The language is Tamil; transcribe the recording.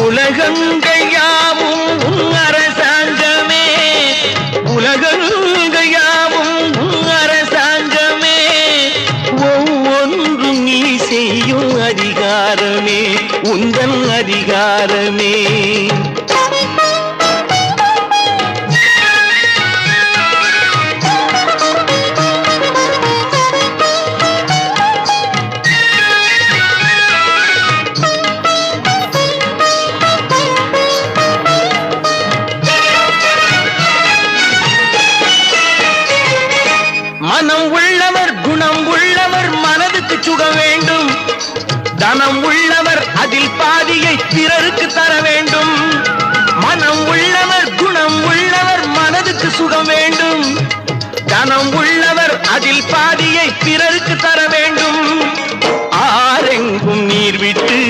உலகங்கள் யாவும் உன் அரசாங்கமே, உலகங்கள் யாவும் உன் அரசாங்கமே, ஒவ்வொன்றும் நீ செய்யும் அதிகாரமே உந்தன் அதிகாரமே. மனம் உள்ளவர் குணம் உள்ளவர் மனதுக்கு சுக வேண்டும், தனம் உள்ளவர் அதில் பாதியை பிறருக்கு தர வேண்டும். மனம் உள்ளவர் குணம் உள்ளவர் மனதுக்கு சுகம் வேண்டும், தனம் உள்ளவர் அதில் பாதியை பிறருக்கு தர வேண்டும். ஆரெங்கும் நீர் விட்டு